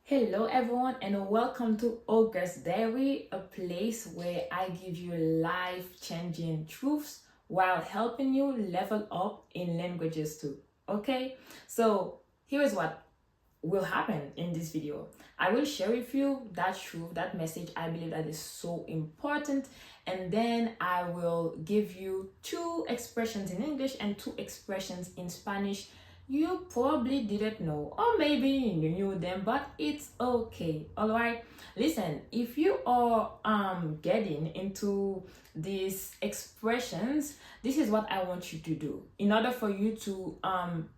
Hello everyone and welcome to August Diary, a place where I give you life-changing truths while helping you level up in languages too. Okay? So here is what will happen in this video. I will share with you that truth, that message I believe that is so important, and then I will give you two expressions in English and two expressions in Spanish you probably didn't know, or maybe you knew them, but it's okay. All right, listen, if you are getting into these expressions, this is what I want you to do in order for you to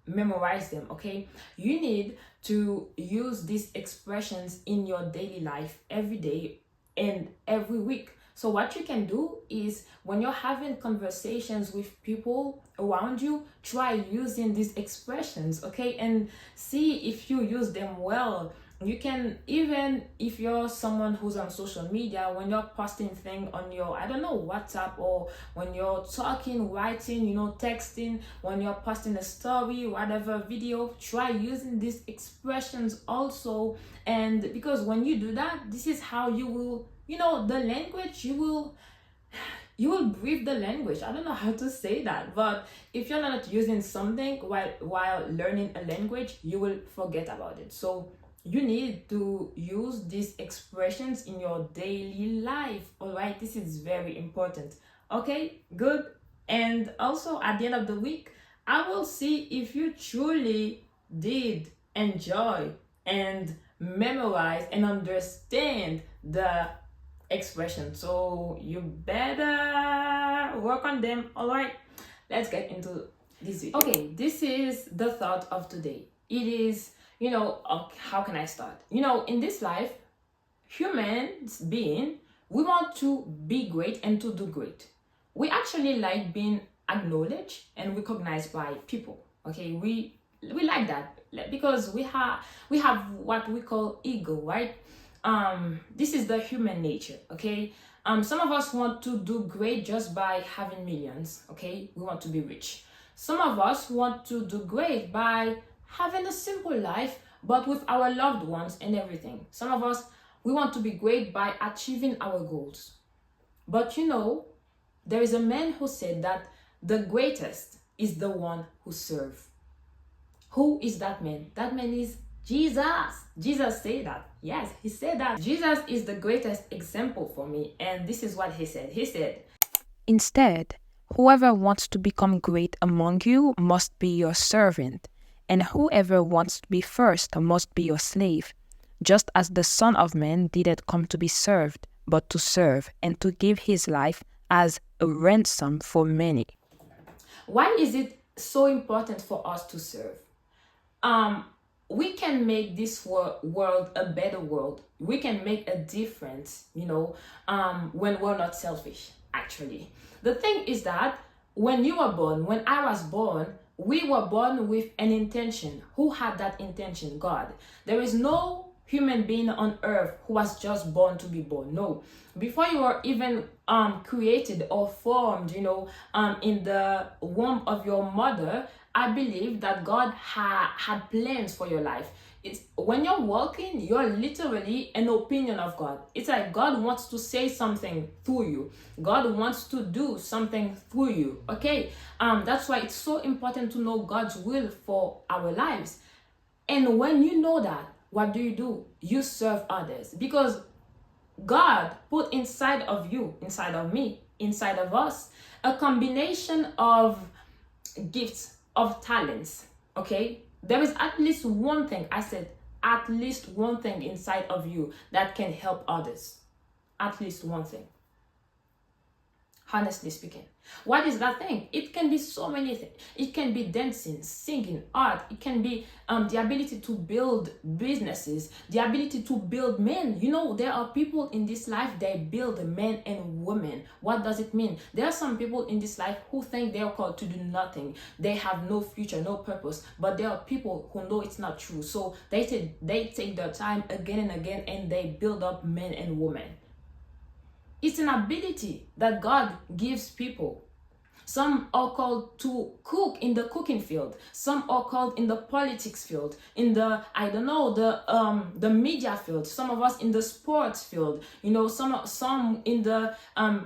memorize them. Okay, you need to use these expressions in your daily life every day and every week. So what you can do is when you're having conversations with people around you, try using these expressions, okay? And see if you use them well. You can, even if you're someone who's on social media, when you're posting things on your, I don't know, WhatsApp, or when you're talking, writing, texting, when you're posting a story, whatever video, try using these expressions also. And because when you do that, this is how you will, the language, you will breathe the language. I don't know how to say that, but if you're not using something while learning a language, you will forget about it. So you need to use these expressions in your daily life. All right, this is very important. Okay, good. And also at the end of the week, I will see if you truly did enjoy and memorize and understand the expression. So you better work on them. All right, let's get into this video. Okay, this is the thought of today. It is, how can I start? In this life, humans being, we want to be great and to do great. We actually like being acknowledged and recognized by people. Okay, we like that because we have what we call ego, right? This is the human nature. Okay, some of us want to do great just by having millions. Okay, we want to be rich. Some of us want to do great by having a simple life but with our loved ones and everything. Some of us, we want to be great by achieving our goals. But there is a man who said that the greatest is the one who serves. Who is that man? That man is Jesus. Jesus said that. Yes, he said that. Jesus is the greatest example for me. And this is what he said. He said, "Instead, whoever wants to become great among you must be your servant, and whoever wants to be first must be your slave, just as the Son of Man didn't come to be served, but to serve and to give his life as a ransom for many." why is it so important for us to serve? We can make this world a better world. We can make a difference, when we're not selfish, actually. The thing is that when you were born, when I was born, we were born with an intention. Who had that intention? God. There is no human being on earth who was just born to be born. No. Before you were even created or formed, in the womb of your mother, I believe that God had plans for your life. It's when you're walking, you're literally an opinion of God. It's like God wants to say something through you. God wants to do something through you. Okay, that's why it's so important to know God's will for our lives. And when you know that, what do? You serve others, because God put inside of you, inside of me, inside of us, a combination of gifts, of talents. Okay, there is at least one thing, I said at least one thing inside of you that can help others. At least one thing. Honestly speaking, what is that thing? It can be so many things. It can be dancing, singing, art. It can be the ability to build businesses, the ability to build men. There are people in this life, they build men and women. What does it mean? There are some people in this life who think they are called to do nothing. They have no future, no purpose. But there are people who know it's not true. So they take their time again and again, and they build up men and women. It's an ability that God gives people. Some are called to cook in the cooking field. Some are called in the politics field, in the, I don't know, the media field. Some of us in the sports field. You know, some in the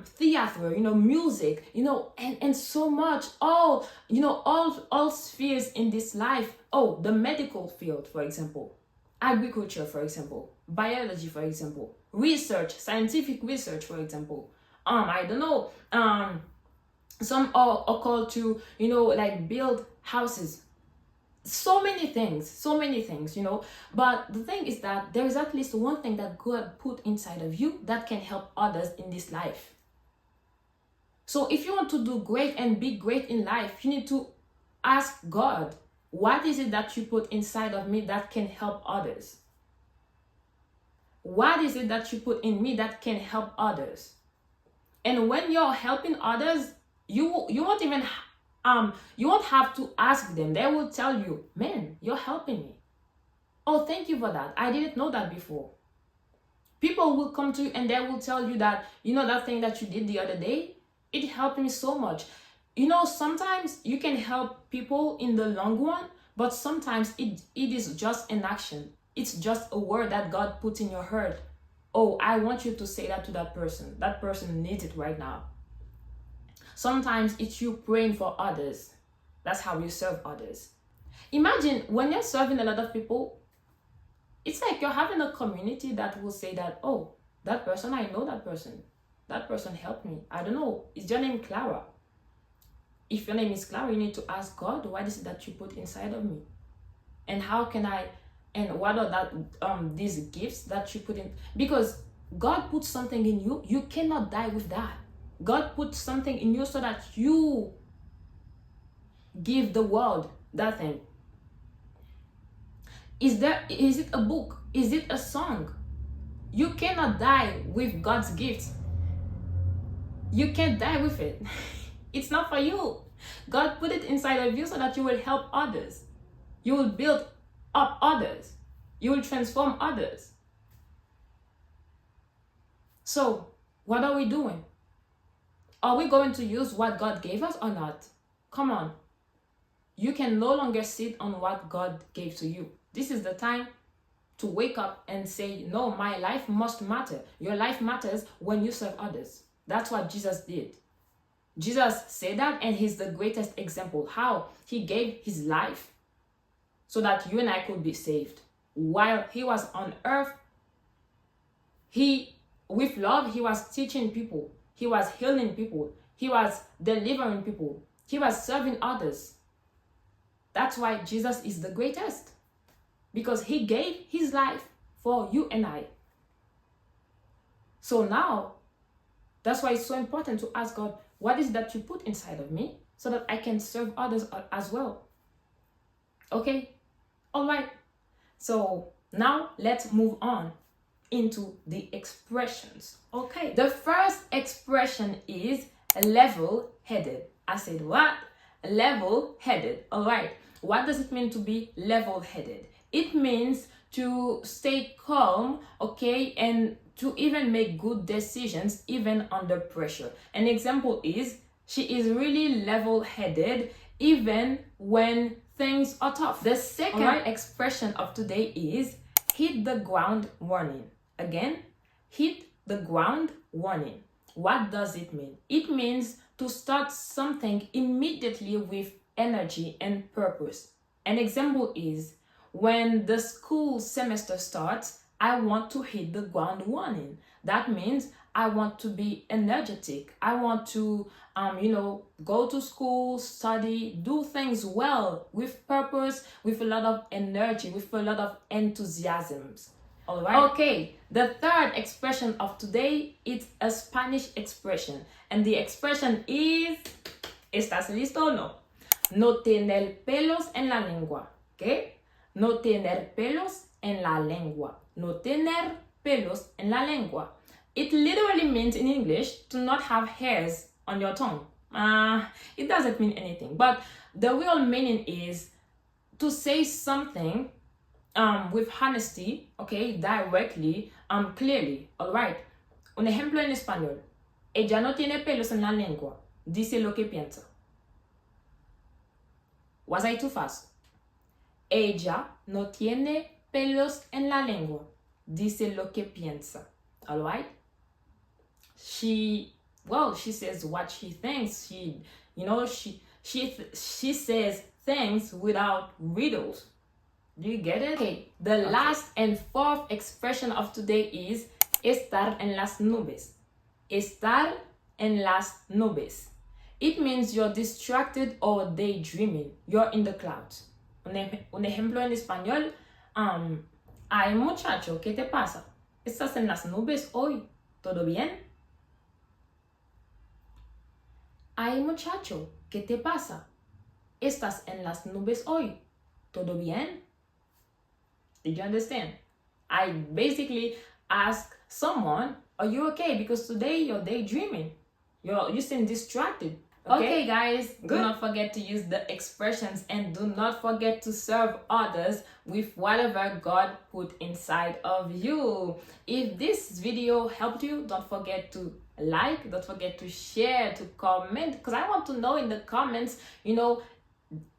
theater. You know, music. You know, and so much. All, you know, all spheres in this life. Oh, the medical field, for example, agriculture, for example, biology, for example, research, scientific research, for example. I don't know. Some are called to, you know, like build houses. So many things, you know. But the thing is that there is at least one thing that God put inside of you that can help others in this life. So if you want to do great and be great in life, you need to ask God, what is it that you put inside of me that can help others? What is it that you put in me that can help others? And when you're helping others, you won't even you won't have to ask them. They will tell you, man, you're helping me. Oh, thank you for that. I didn't know that before. People will come to you and they will tell you that, you know, that thing that you did the other day, it helped me so much. You know, sometimes you can help people in the long run, but sometimes it is just an action. It's just a word that God put in your heart. Oh, I want you to say that to that person. That person needs it right now. Sometimes it's you praying for others. That's how you serve others. Imagine when you're serving a lot of people, it's like you're having a community that will say that, oh, that person, I know that person. That person helped me. I don't know. Is your name Clara? If your name is Clara, you need to ask God, what is it that you put inside of me? And how can I, and what are that these gifts that you put in? Because God put something in you. You cannot die with that. God put something in you so that you give the world that thing. Is it a book? Is it a song? You cannot die with God's gift. You can't die with it. It's not for you. God put it inside of you so that you will help others. You will build up others. You will transform others. So, what are we doing? Are we going to use what God gave us or not? Come on. You can no longer sit on what God gave to you. This is the time to wake up and say, no, my life must matter. Your life matters when you serve others. That's what Jesus did. Jesus said that, and he's the greatest example. How he gave his life so that you and I could be saved. While he was on earth, with love, he was teaching people. He was healing people. He was delivering people. He was serving others. That's why Jesus is the greatest. Because he gave his life for you and I. So now, that's why it's so important to ask God, what is that you put inside of me so that I can serve others as well? Okay? All right. So now let's move on into the expressions. Okay. The first expression is level-headed. I said what? Level-headed. All right. What does it mean to be level-headed? It means to stay calm, okay, and to even make good decisions even under pressure. An example is she is really level-headed even when things are tough. The second expression of today is hit the ground running. Again, hit the ground running. What does it mean? It means to start something immediately with energy and purpose. An example is when the school semester starts, I want to hit the ground running. That means I want to be energetic. I want to, go to school, study, do things well, with purpose, with a lot of energy, with a lot of enthusiasms. All right. Okay. The third expression of today is a Spanish expression, and the expression is, ¿estás listo o no? No tener pelos en la lengua. ¿Qué? No tener pelos en la lengua. No tener pelos en la lengua. It literally means in English to not have hairs on your tongue. It doesn't mean anything, but the real meaning is to say something with honesty, okay, directly, clearly. All right. Un ejemplo en español. Ella no tiene pelos en la lengua. Dice lo que piensa. Was I too fast? Ella no tiene pelos en la lengua. Dice lo que piensa. All right? She says what she thinks. She says things without riddles. Do you get it? Okay, the last and fourth expression of today is estar en las nubes. Estar en las nubes. It means you're distracted or daydreaming. You're in the clouds. Un ejemplo en español. Ay, muchacho, ¿qué te pasa? ¿Estás en las nubes hoy? ¿Todo bien? Ay, muchacho, ¿qué te pasa? ¿Estás en las nubes hoy? ¿Todo bien? Did you understand? I basically ask someone, are you okay? Because today you're daydreaming. You seem distracted. Okay, guys, do not forget to use the expressions and do not forget to serve others with whatever God put inside of you. If this video helped you, don't forget to like, don't forget to share, to comment, because I want to know in the comments,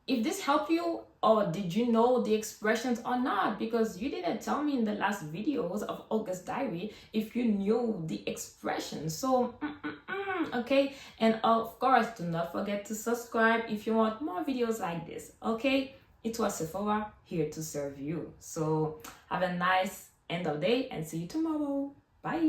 if this helped you, or did you know the expressions or not? Because you didn't tell me in the last videos of August Diary if you knew the expressions. So, okay? And of course, do not forget to subscribe if you want more videos like this, okay? It was Sephora, here to serve you. So, have a nice end of day and see you tomorrow. Bye!